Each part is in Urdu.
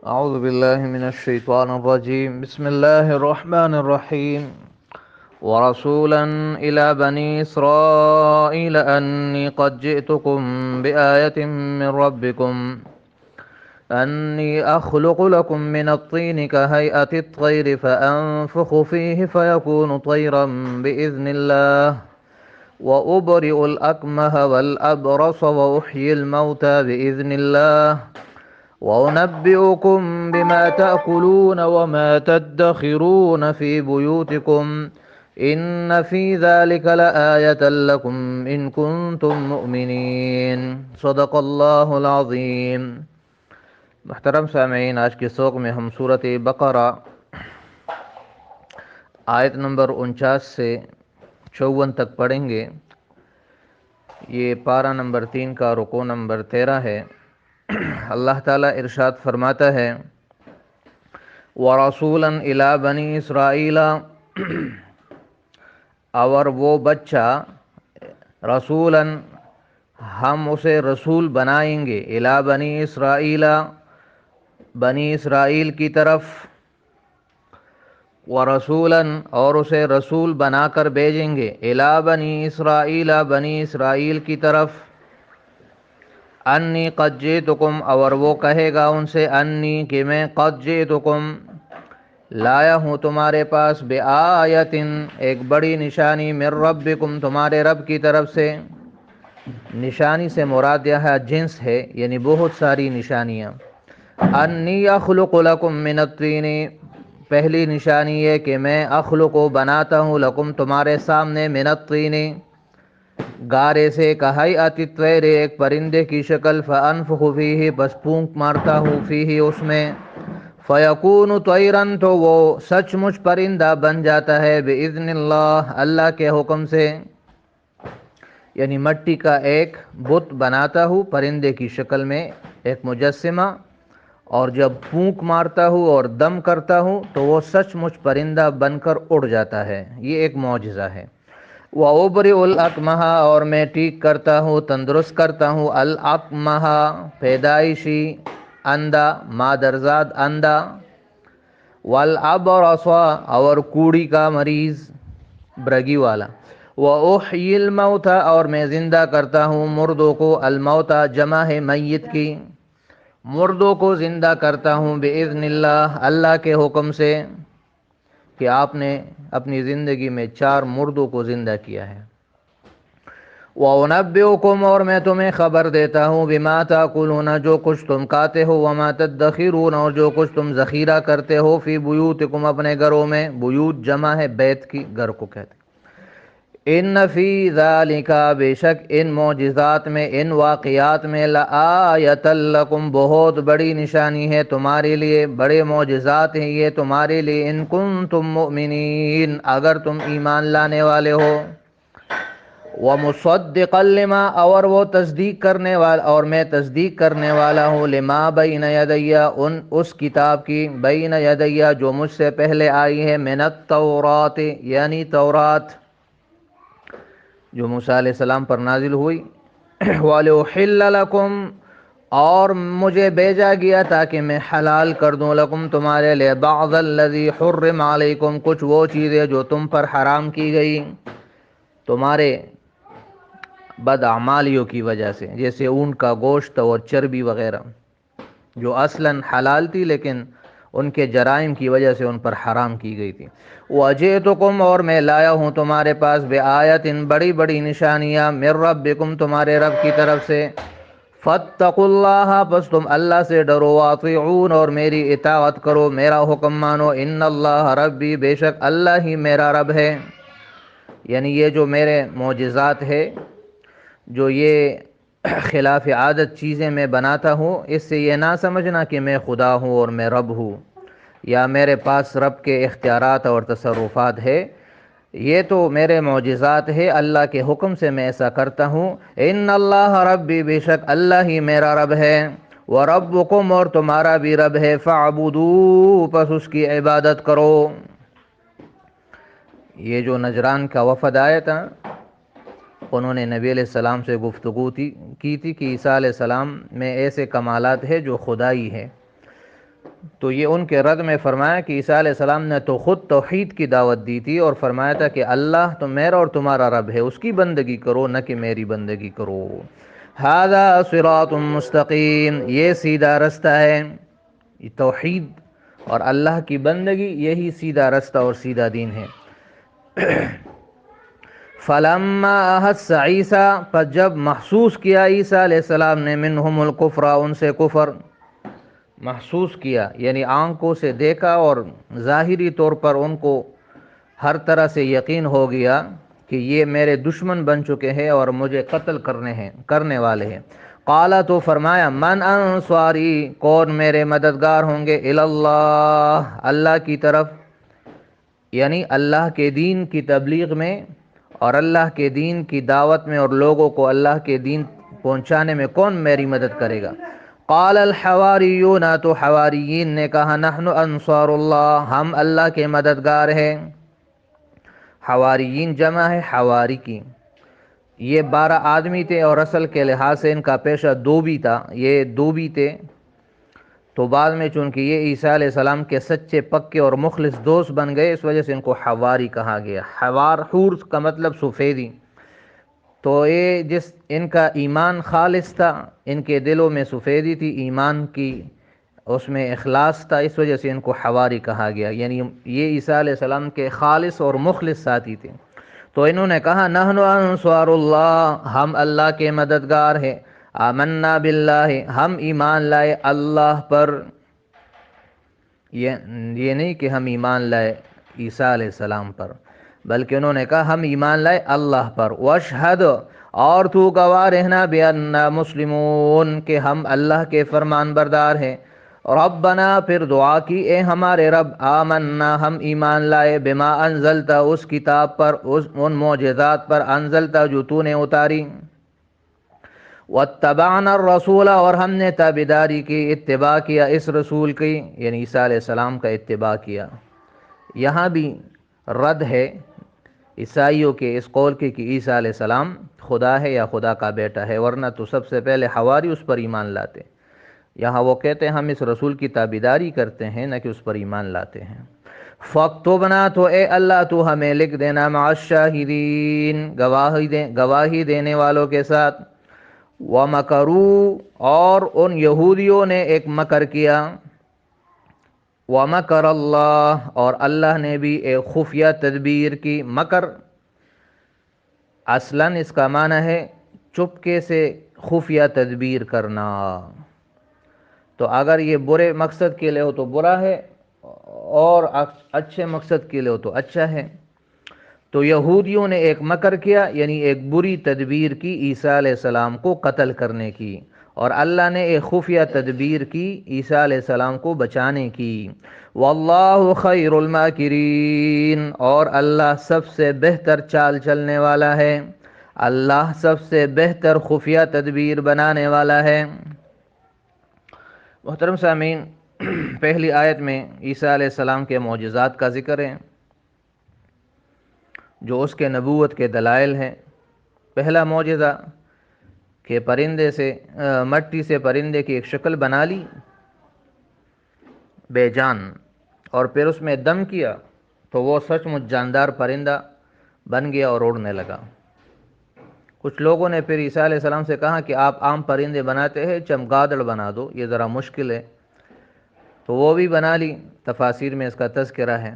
أعوذ بالله من الشيطان الرجيم. بسم الله الرحمن الرحيم. ورسولا إلى بني إسرائيل أني قد جئتكم بآية من ربكم أني أخلق لكم من الطين كهيئة الطير فأنفخ فيه فيكون طيرا بإذن الله وأبرئ الأكمه والأبرص وأحيي الموتى بإذن الله وأنبئكم بما تأكلون وما تدخرون في بيوتكم إن في ذلك لآية لكم إن كنتم مؤمنين. صدق اللہ العظیم. محترم سامعین، آج کے سوق میں ہم سورۃ بقرہ آیت نمبر 49 سے 54 تک پڑھیں گے. یہ پارہ نمبر 3 کا رکوع نمبر 13 ہے. اللہ تعالیٰ ارشاد فرماتا ہے وَرَسُولًا إِلَى بَنِي إِسْرَائِيلَ، اور وہ بچہ رسولاً ہم اسے رسول بنائیں گے، اِلَى بنی اسرائیل بنی اسرائیل کی طرف، وَرَسُولًا اور اسے رسول بنا کر بھیجیں گے، اِلَى بنی اسرائیل بنی اسرائیل کی طرف، انی قد جئتکم اور وہ کہے گا ان سے انی کہ میں قد جئتکم لایا ہوں تمہارے پاس بآیتن ایک بڑی نشانی من ربکم تمہارے رب کی طرف سے. نشانی سے مراد یہاں جنس ہے، یعنی بہت ساری نشانیاں. انی اخلق لکم من الطین، پہلی نشانی یہ کہ میں اخلق بناتا ہوں لکم تمہارے سامنے من الطین گارے سے، کہیئۃ الطیر ایک پرندے کی شکل، فانفخ فیہ بس پھونک مارتا ہوں فیہ اس میں، فیکون طیرا تو وہ سچ مچ پرندہ بن جاتا ہے، باذن اللہ اللہ کے حکم سے. یعنی مٹی کا ایک بت بناتا ہوں پرندے کی شکل میں، ایک مجسمہ، اور جب پھونک مارتا ہوں اور دم کرتا ہوں تو وہ سچ مچ پرندہ بن کر اڑ جاتا ہے. یہ ایک معجزہ ہے. وَأُبْرِئُ الْأَكْمَحَ اور میں ٹھیک کرتا ہوں، تندرست کرتا ہوں، الْأَكْمَحَ پیدائشی اندھا، مادرزاد اندھا، وَالْأَبْرَصَ اور کوڑی کا مریض برگی والا، وَأُحْيِي الْمَوْتَى اور میں زندہ کرتا ہوں مردوں کو، الموتى جمع ہے میت کی، مردوں کو زندہ کرتا ہوں، بِإِذْنِ اللہ اللہ کے حکم سے، کہ آپ نے اپنی زندگی میں 4 مردوں کو زندہ کیا ہے. وَأُنَبِّئُكُمْ اور میں تمہیں خبر دیتا ہوں، بِمَا تَأْكُلُونَ جو کچھ تم کھاتے ہو، وَمَا تَدَّخِرُونَ اور جو کچھ تم ذخیرہ کرتے ہو، فی بیوتکم اپنے گھروں میں، بیوت جمع ہے بیت کی، گھر کو کہتے ہیں. ان فی ذالک بے شک ان معجزات میں، ان واقعات میں، لآیۃ لکم بہت بڑی نشانی ہے تمہارے لیے، بڑے معجزات ہیں یہ تمہارے لیے، ان کنتم مؤمنین اگر تم ایمان لانے والے ہو. ومصدقا لما اور وہ تصدیق کرنے والا اور میں تصدیق کرنے والا ہوں، لما بین یدی اس کتاب کی، بین یدی جو مجھ سے پہلے آئی ہے، من التورات یعنی تورات جو موسیٰ علیہ السلام پر نازل ہوئی، وَلِأُحِلَّ لَكُمْ اور مجھے بھیجا گیا تاکہ میں حلال کر دوں، لکم تمہارے لئے، بعض الذی حرم علیکم کچھ وہ چیزیں جو تم پر حرام کی گئی تمہارے بد اعمالیوں کی وجہ سے، جیسے اونٹ کا گوشت اور چربی وغیرہ جو اصلاً حلال تھی لیکن ان کے جرائم کی وجہ سے ان پر حرام کی گئی تھی. وَجِئْتُكُمْ اور میں لایا ہوں تمہارے پاس، بِآیَةٍ بڑی بڑی نشانیاں، مِن ربکم تمہارے رب کی طرف سے، فَاتَّقُوا اللَّهَ بس تم اللہ سے ڈرو، وَاطِیعُونَ اور میری اطاعت کرو، میرا حکم مانو، ان اللہ ربی بے شک اللہ ہی میرا رب ہے. یعنی یہ جو میرے معجزات ہے، جو یہ خلاف عادت چیزیں میں بناتا ہوں، اس سے یہ نہ سمجھنا کہ میں خدا ہوں اور میں رب ہوں یا میرے پاس رب کے اختیارات اور تصرفات ہے. یہ تو میرے معجزات ہے، اللہ کے حکم سے میں ایسا کرتا ہوں. ان اللہ ربی بے شک اللہ ہی میرا رب ہے، وربکم اور تمہارا بھی رب ہے، فاعبدوہ پس اس کی عبادت کرو. یہ جو نجران کا وفد آیا تھا، انہوں نے نبی علیہ السلام سے گفتگو کی تھی کہ عیسیٰ علیہ السلام میں ایسے کمالات ہیں جو خدائی ہے. تو یہ ان کے رد میں فرمایا کہ عیسیٰ علیہ السلام نے تو خود توحید کی دعوت دی تھی اور فرمایا تھا کہ اللہ تو میرا اور تمہارا رب ہے، اس کی بندگی کرو نہ کہ میری بندگی کرو۔ ھذا صراط مستقیم، یہ سیدھا رستہ ہے، یہ توحید اور اللہ کی بندگی یہی سیدھا رستہ اور سیدھا دین ہے۔ فلما احس عیسیٰ، پر جب محسوس کیا عیسیٰ علیہ السلام نے منہم الکفر، ان سے کفر محسوس کیا، یعنی آنکھوں سے دیکھا اور ظاہری طور پر ان کو ہر طرح سے یقین ہو گیا کہ یہ میرے دشمن بن چکے ہیں اور مجھے قتل کرنے والے ہیں۔ قالا، تو فرمایا، من انصاری، کون میرے مددگار ہوں گے، اللہ، اللہ کی طرف، یعنی اللہ کے دین کی تبلیغ میں اور اللہ کے دین کی دعوت میں اور لوگوں کو اللہ کے دین پہنچانے میں کون میری مدد کرے گا۔ قال الحواریون، تو حواریین نے کہا، نحن انصار اللہ، ہم اللہ کے مددگار ہیں۔ حواریین جمع ہے حواری کی۔ یہ 12 آدمی تھے اور اصل کے لحاظ سے ان کا پیشہ دوبی تھا، یہ دوبی تھے، تو بعد میں چونکہ یہ عیسیٰ علیہ السلام کے سچے پکے اور مخلص دوست بن گئے، اس وجہ سے ان کو حواری کہا گیا۔ حور کا مطلب سفیدی، تو یہ ان کا ایمان خالص تھا، ان کے دلوں میں سفیدی تھی، ایمان کی اس میں اخلاص تھا، اس وجہ سے ان کو حواری کہا گیا، یعنی یہ عیسیٰ علیہ السلام کے خالص اور مخلص ساتھی تھے۔ تو انہوں نے کہا، نحن انصار اللہ، ہم اللہ کے مددگار ہیں، آمنا باللہ، ہم ایمان لائے اللہ پر، یہ نہیں کہ ہم ایمان لائے عیسیٰ علیہ السلام پر، بلکہ انہوں نے کہا ہم ایمان لائے اللہ پر۔ واشہد، اور تو گواہ رہنا، بأننا مسلمون، کہ ہم اللہ کے فرمان بردار ہیں۔ ربنا، پھر دعا کی، اے ہمارے رب، آمنا، ہم ایمان لائے، بما انزلتا، اس کتاب پر، ان معجزات پر، انزلتا جو تو نے اتاری، واتبعنا الرسول، اور ہم نے تابعداری کی، اتباع کیا اس رسول کی، یعنی عیسیٰ علیہ السلام کا اتباع کیا۔ یہاں بھی رد ہے عیسائیوں کے اس قول کے کہ عیسیٰ علیہ السلام خدا ہے یا خدا کا بیٹا ہے، ورنہ تو سب سے پہلے حواری اس پر ایمان لاتے۔ یہاں وہ کہتے ہیں ہم اس رسول کی تابعداری کرتے ہیں، نہ کہ اس پر ایمان لاتے ہیں۔ فاکتبنا، تو اے اللہ تو ہمیں لکھ دینا، مع الشاہدین، گواہی دینے والوں کے ساتھ۔ وَمَكَرُوا، اور ان یہودیوں نے ایک مکر کیا۔ وَمَكَرَ اللَّهُ، اور اللہ نے بھی ایک خفیہ تدبیر کی۔ مکر اصلاً اس کا معنی ہے چپکے سے خفیہ تدبیر کرنا، تو اگر یہ برے مقصد کے لیے ہو تو برا ہے اور اچھے مقصد کے لیے ہو تو اچھا ہے۔ تو یہودیوں نے ایک مکر کیا، یعنی ایک بری تدبیر کی عیسیٰ علیہ السلام کو قتل کرنے کی، اور اللہ نے ایک خفیہ تدبیر کی عیسیٰ علیہ السلام کو بچانے کی۔ واللہ خیر الماکرین، اور اللہ سب سے بہتر چال چلنے والا ہے، اللہ سب سے بہتر خفیہ تدبیر بنانے والا ہے۔ محترم سامعین، پہلی آیت میں عیسیٰ علیہ السلام کے معجزات کا ذکر ہے جو اس کے نبوت کے دلائل ہیں۔ پہلا معجزہ کہ پرندے سے مٹی سے پرندے کی ایک شکل بنا لی بے جان، اور پھر اس میں دم کیا تو وہ سچ مچ جاندار پرندہ بن گیا اور اڑنے لگا۔ کچھ لوگوں نے پھر عیسیٰ علیہ السلام سے کہا کہ آپ عام پرندے بناتے ہیں، چمگادڑ بنا دو، یہ ذرا مشکل ہے، تو وہ بھی بنا لی، تفاسیر میں اس کا تذکرہ ہے۔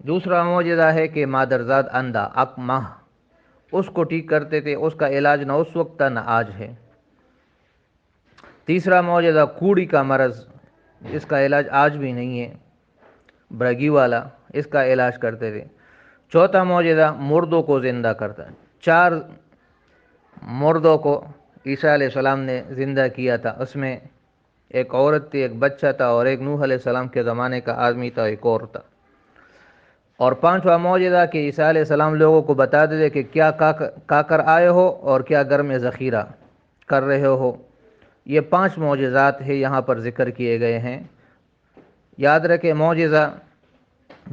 دوسرا معجزہ ہے کہ مادرزاد اندھا اکمہ، اس کو ٹھیک کرتے تھے، اس کا علاج نہ اس وقت تھا نہ آج ہے۔ تیسرا معجزہ کوڑی کا مرض، اس کا علاج آج بھی نہیں ہے، برگی والا، اس کا علاج کرتے تھے۔ چوتھا معجزہ مردوں کو زندہ کرتا ہے، 4 مردوں کو عیسیٰ علیہ السلام نے زندہ کیا تھا، اس میں ایک عورت تھی، ایک بچہ تھا، اور ایک نوح علیہ السلام کے زمانے کا آدمی تھا، ایک اور تھا۔ اور 5واں معجزہ کہ عیسیٰ علیہ السلام لوگوں کو بتا دے کہ کیا کا کر آئے ہو اور کیا گھر میں ذخیرہ کر رہے ہو۔ یہ 5 معجزات ہیں یہاں پر ذکر کیے گئے ہیں۔ یاد رکھیں معجزہ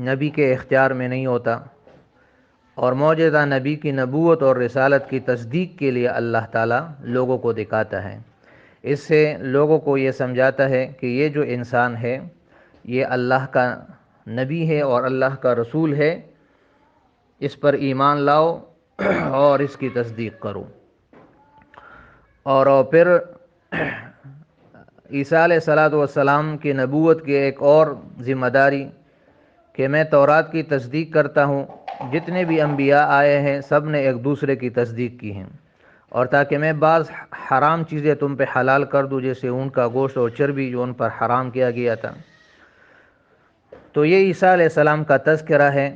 نبی کے اختیار میں نہیں ہوتا، اور معجزہ نبی کی نبوت اور رسالت کی تصدیق کے لیے اللہ تعالیٰ لوگوں کو دکھاتا ہے۔ اس سے لوگوں کو یہ سمجھاتا ہے کہ یہ جو انسان ہے یہ اللہ کا نبی ہے اور اللہ کا رسول ہے، اس پر ایمان لاؤ اور اس کی تصدیق کرو۔ اور پھر عیسیٰ علیہ الصلاۃ والسلام کی نبوت کی ایک اور ذمہ داری کہ میں تورات کی تصدیق کرتا ہوں، جتنے بھی انبیاء آئے ہیں سب نے ایک دوسرے کی تصدیق کی ہیں، اور تاکہ میں بعض حرام چیزیں تم پہ حلال کر دوں، جیسے اون کا گوشت اور چربی جو ان پر حرام کیا گیا تھا۔ تو یہ عیسیٰ علیہ السلام کا تذکرہ ہے،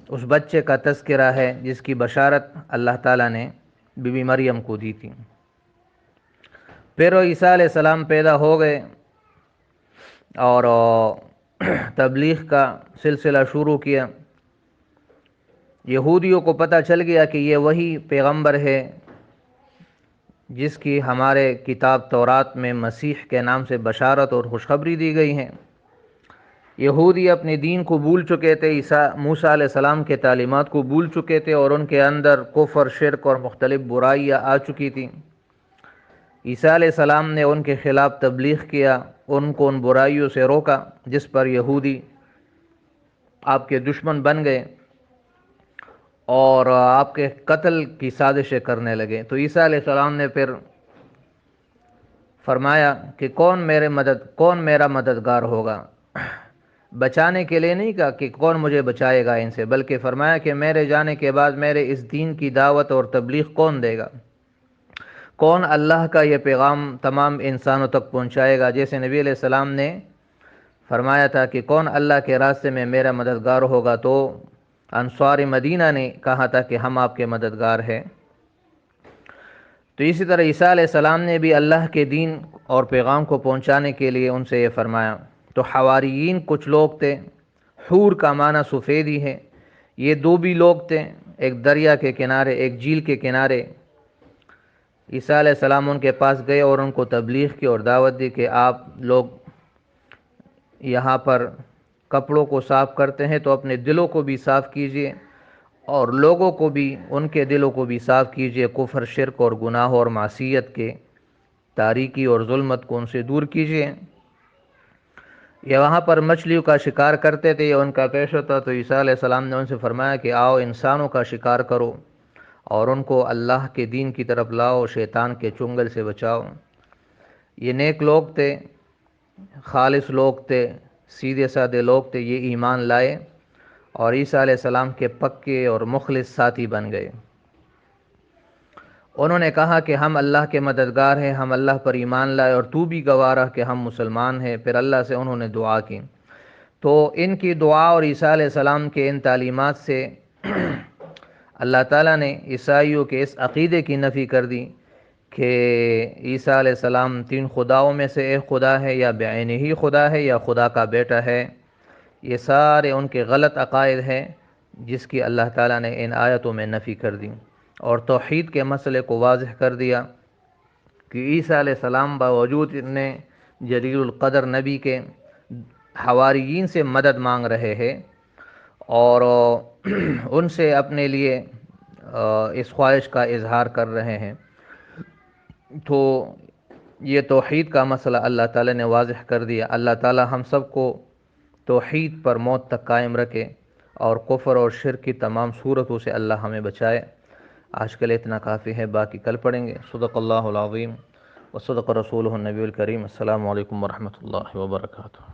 اس بچے کا تذکرہ ہے جس کی بشارت اللہ تعالیٰ نے بی بی مریم کو دی تھی۔ پھر عیسیٰ علیہ السلام پیدا ہو گئے اور تبلیغ کا سلسلہ شروع کیا۔ یہودیوں کو پتہ چل گیا کہ یہ وہی پیغمبر ہے جس کی ہمارے کتاب تورات میں مسیح کے نام سے بشارت اور خوشخبری دی گئی ہے۔ یہودی اپنے دین کو بھول چکے تھے، موسیٰ علیہ السلام کے تعلیمات کو بھول چکے تھے، اور ان کے اندر کفر، شرک اور مختلف برائیاں آ چکی تھیں۔ عیسیٰ علیہ السلام نے ان کے خلاف تبلیغ کیا، ان کو ان برائیوں سے روکا، جس پر یہودی آپ کے دشمن بن گئے اور آپ کے قتل کی سازشیں کرنے لگے۔ تو عیسیٰ علیہ السلام نے پھر فرمایا کہ کون میرا مددگار ہوگا؟ بچانے کے لیے نہیں کہا کہ کون مجھے بچائے گا ان سے، بلکہ فرمایا کہ میرے جانے کے بعد میرے اس دین کی دعوت اور تبلیغ کون دے گا؟ کون اللہ کا یہ پیغام تمام انسانوں تک پہنچائے گا؟ جیسے نبی علیہ السلام نے فرمایا تھا کہ کون اللہ کے راستے میں میرا مددگار ہوگا، تو انصار مدینہ نے کہا تھا کہ ہم آپ کے مددگار ہیں۔ تو اسی طرح عیسیٰ علیہ السلام نے بھی اللہ کے دین اور پیغام کو پہنچانے کے لیے ان سے یہ فرمایا۔ تو حواریین کچھ لوگ تھے، حور کا معنی سفیدی ہے، یہ دو بھی لوگ تھے، ایک دریا کے کنارے، ایک جھیل کے کنارے۔ عیسیٰ علیہ السلام ان کے پاس گئے اور ان کو تبلیغ کی اور دعوت دی کہ آپ لوگ یہاں پر کپڑوں کو صاف کرتے ہیں تو اپنے دلوں کو بھی صاف کیجئے، اور لوگوں کو بھی ان کے دلوں کو بھی صاف کیجئے، کفر، شرک اور گناہ اور معصیت کے تاریکی اور ظلمت کو ان سے دور کیجئے۔ یہ وہاں پر مچھلیوں کا شکار کرتے تھے، یہ ان کا پیشہ تھا۔ تو عیسیٰ علیہ السلام نے ان سے فرمایا کہ آؤ انسانوں کا شکار کرو اور ان کو اللہ کے دین کی طرف لاؤ، شیطان کے چنگل سے بچاؤ۔ یہ نیک لوگ تھے، خالص لوگ تھے، سیدھے سادے لوگ تھے، یہ ایمان لائے اور عیسیٰ علیہ السلام کے پکے اور مخلص ساتھی بن گئے۔ انہوں نے کہا کہ ہم اللہ کے مددگار ہیں، ہم اللہ پر ایمان لائے، اور تو بھی گواہ رہ کہ ہم مسلمان ہیں۔ پھر اللہ سے انہوں نے دعا کی۔ تو ان کی دعا اور عیسیٰ علیہ السلام کے ان تعلیمات سے اللہ تعالیٰ نے عیسائیوں کے اس عقیدے کی نفی کر دی کہ عیسیٰ علیہ السلام تین خداؤں میں سے ایک خدا ہے، یا بعینہ ہی خدا ہے، یا خدا کا بیٹا ہے۔ یہ سارے ان کے غلط عقائد ہیں جس کی اللہ تعالیٰ نے ان آیتوں میں نفی کر دی، اور توحید کے مسئلے کو واضح کر دیا کہ عیسیٰ علیہ السلام باوجود نے جلیل القدر نبی کے حواریین سے مدد مانگ رہے ہیں اور ان سے اپنے لیے اس خواہش کا اظہار کر رہے ہیں، تو یہ توحید کا مسئلہ اللہ تعالیٰ نے واضح کر دیا۔ اللہ تعالیٰ ہم سب کو توحید پر موت تک قائم رکھے اور کفر اور شرک کی تمام صورتوں سے اللہ ہمیں بچائے۔ آج کے لیے اتنا کافی ہے، باقی کل پڑھیں گے۔ صدق اللہ العظیم و صدق رسولہ النبی الکریم۔ السلام علیکم ورحمۃ اللہ وبرکاتہ۔